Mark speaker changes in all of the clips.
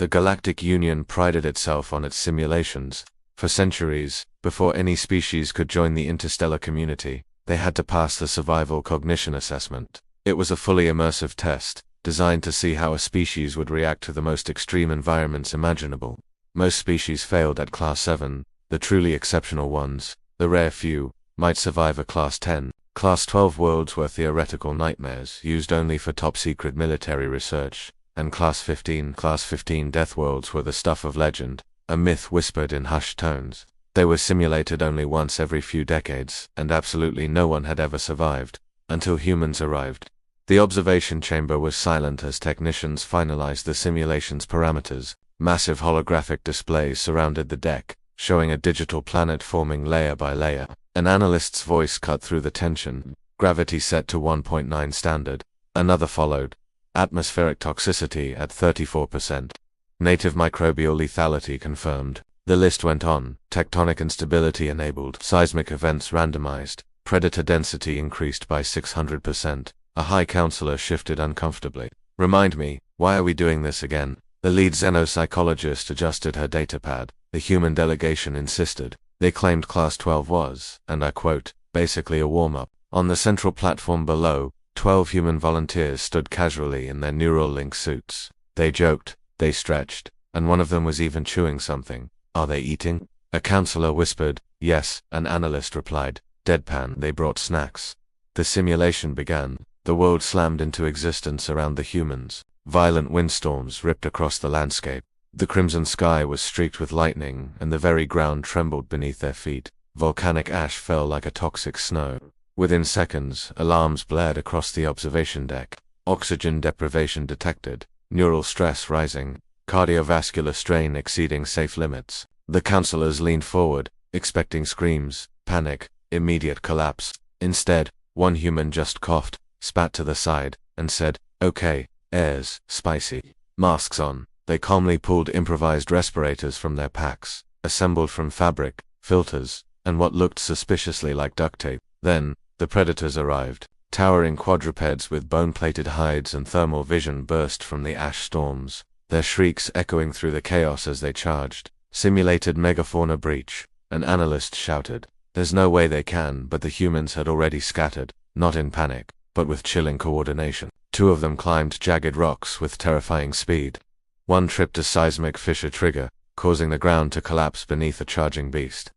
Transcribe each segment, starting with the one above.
Speaker 1: The Galactic Union prided itself on its simulations. For centuries, before any species could join the interstellar community, they had to pass the survival cognition assessment. It was a fully immersive test, designed to see how a species would react to the most extreme environments imaginable. Most species failed at Class 7, the truly exceptional ones, the rare few, might survive a Class 10. Class 12 worlds were theoretical nightmares used only for top-secret military research, and Class 15 Deathworlds were the stuff of legend, a myth whispered in hushed tones. They were simulated only once every few decades, and absolutely no one had ever survived, until humans arrived. The observation chamber was silent as technicians finalized the simulation's parameters. Massive holographic displays surrounded the deck, showing a digital planet forming layer by layer. An analyst's voice cut through the tension. Gravity set to 1.9 standard. Another followed. Atmospheric toxicity at 34%. Native microbial lethality confirmed. The list went on. Tectonic instability enabled. Seismic events randomized. Predator density increased by 600%. A high counselor shifted uncomfortably. Remind me, why are we doing this again? The lead xenopsychologist adjusted her datapad. The human delegation insisted. They claimed Class 12 was, and I quote, basically a warm-up. On the central platform below, 12 human volunteers stood casually in their neural link suits. They joked, they stretched, and one of them was even chewing something. Are they eating? A counselor whispered, yes, an analyst replied, deadpan. They brought snacks. The simulation began. The world slammed into existence around the humans. Violent windstorms ripped across the landscape. The crimson sky was streaked with lightning, and the very ground trembled beneath their feet. Volcanic ash fell like a toxic snow. Within seconds, alarms blared across the observation deck. Oxygen deprivation detected, neural stress rising, cardiovascular strain exceeding safe limits. The counselors leaned forward, expecting screams, panic, immediate collapse. Instead, one human just coughed, spat to the side, and said, "Okay, air's spicy." Masks on. They calmly pulled improvised respirators from their packs, assembled from fabric, filters, and what looked suspiciously like duct tape. Then, the predators arrived. Towering quadrupeds with bone-plated hides and thermal vision burst from the ash storms, their shrieks echoing through the chaos as they charged. Simulated megafauna breach. An analyst shouted. There's no way they can, but the humans had already scattered, not in panic, but with chilling coordination. Two of them climbed jagged rocks with terrifying speed. One tripped a seismic fissure trigger, causing the ground to collapse beneath a charging beast.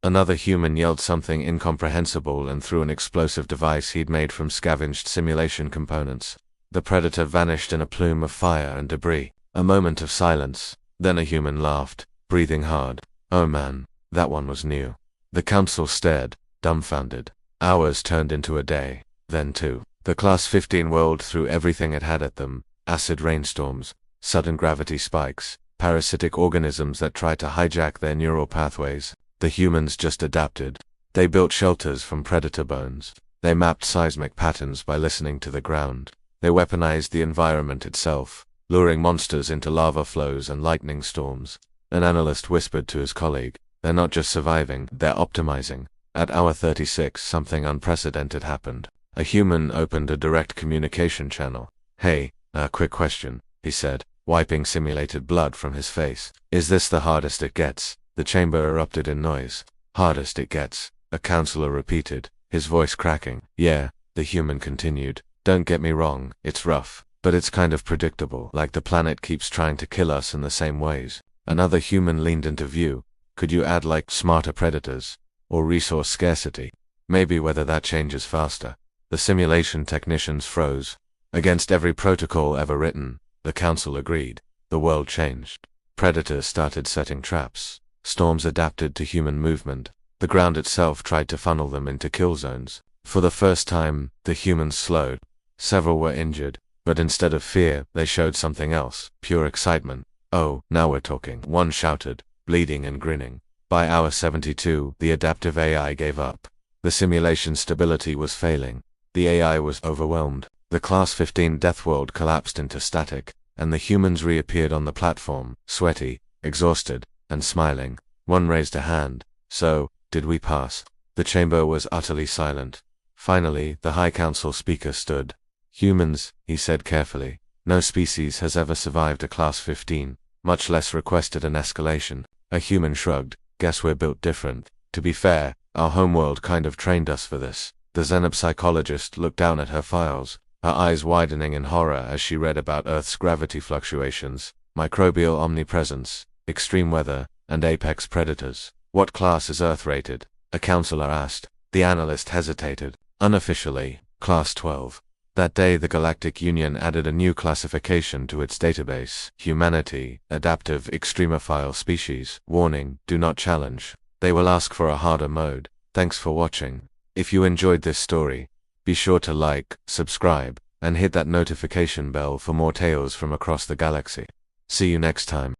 Speaker 1: Another human yelled something incomprehensible and threw an explosive device he'd made from scavenged simulation components. The predator vanished in a plume of fire and debris. A moment of silence. Then a human laughed, breathing hard. Oh man, that one was new. The council stared, dumbfounded. Hours turned into a day, then two. The Class 15 world threw everything it had at them. Acid rainstorms, sudden gravity spikes, parasitic organisms that tried to hijack their neural pathways. The humans just adapted. They built shelters from predator bones. They mapped seismic patterns by listening to the ground. They weaponized the environment itself, luring monsters into lava flows and lightning storms. An analyst whispered to his colleague, "They're not just surviving, they're optimizing." At hour 36, something unprecedented happened. A human opened a direct communication channel. "Hey, quick question," he said, wiping simulated blood from his face. "Is this the hardest it gets?" The chamber erupted in noise. "Hardest it gets," a counselor repeated, his voice cracking. "Yeah," the human continued. "Don't get me wrong, it's rough, but it's kind of predictable, like the planet keeps trying to kill us in the same ways." Another human leaned into view. "Could you add like smarter predators? Or resource scarcity? Maybe whether that changes faster." The simulation technicians froze. Against every protocol ever written, the council agreed. The world changed. Predators started setting traps. Storms adapted to human movement. The ground itself tried to funnel them into kill zones. For the first time, the humans slowed. Several were injured, but instead of fear, they showed something else, pure excitement. "Oh, now we're talking," one shouted, bleeding and grinning. By hour 72, the adaptive AI gave up. The simulation stability was failing. The AI was overwhelmed. The Class 15 Deathworld collapsed into static, and the humans reappeared on the platform, sweaty, exhausted, and smiling. One raised a hand. "So, did we pass?" The chamber was utterly silent. Finally, the High Council speaker stood. "Humans," he said carefully. "No species has ever survived a Class 15. much less requested an escalation. A human shrugged. Guess we're built different. To be fair, our homeworld kind of trained us for this. The xenopsychologist looked down at her files, her eyes widening in horror as she read about Earth's gravity fluctuations, microbial omnipresence, extreme weather, and apex predators. What class is Earth rated? A counselor asked. The analyst hesitated. Unofficially, Class 12. That day the Galactic Union added a new classification to its database. Humanity, adaptive extremophile species. Warning, do not challenge. They will ask for a harder mode. Thanks for watching. If you enjoyed this story, be sure to like, subscribe, and hit that notification bell for more tales from across the galaxy. See you next time.